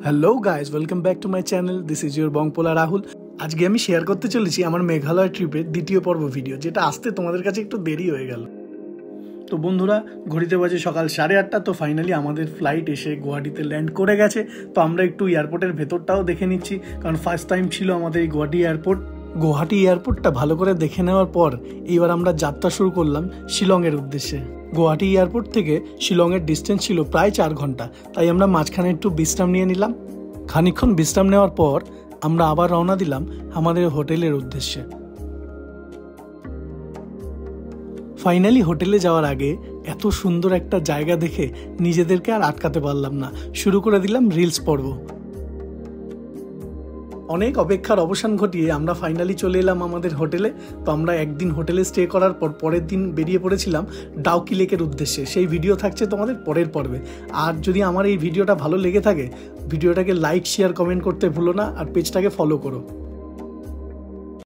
Hello guys, welcome back to my channel. This is your বংপোলা রাহুল। আজকে আমি share করতে চলেছি আমার মেঘালয় ট্রিপের দ্বিতীয় পর্ব ভিডিও, যেটা আসতে তোমাদের কাছে একটু দেরি হয়ে গেল। তো বন্ধুরা, ঘড়িতে বাজে সকাল 8:30। তো ফাইনালি আমাদের ফ্লাইট এসে গুয়াহাটিতে ল্যান্ড করে গেছে। তো আমরা একটু এয়ারপোর্টের ভেতরটাও দেখে নিচ্ছি, কারণ ফার্স্ট টাইম ছিল আমাদের এই গুয়াহাটি এয়ারপোর্টটা ভালো করে দেখে নেওয়ার পর এইবার আমরা যাত্রা শুরু করলাম শিলংয়ের উদ্দেশ্যে। গুয়াহাটি এয়ারপোর্ট থেকে শিলংয়ের ডিস্টেন্স ছিল প্রায় 4 ঘন্টা, তাই আমরা মাঝখানে একটু বিশ্রাম নিয়ে নিলাম। খানিকক্ষণ বিশ্রাম নেওয়ার পর আমরা আবার রওনা দিলাম আমাদের হোটেলের উদ্দেশ্যে। ফাইনালি হোটেলে যাওয়ার আগে এত সুন্দর একটা জায়গা দেখে নিজেদেরকে আর আটকাতে পারলাম না, শুরু করে দিলাম রিলস পর্ব। অনেক অপেক্ষার অবসান ঘটিয়ে আমরা ফাইনালি চলে এলাম আমাদের হোটেলে। তো আমরা একদিন হোটেলে স্টে করার পর পরের দিন বেরিয়ে পড়েছিলাম ডাউকি লেকের উদ্দেশ্যে। সেই ভিডিও থাকছে তোমাদের পরের পর্বে। আর যদি আমার এই ভিডিওটা ভালো লেগে থাকে, ভিডিওটাকে লাইক, শেয়ার, কমেন্ট করতে ভুলো না, আর পেজটাকে ফলো করো।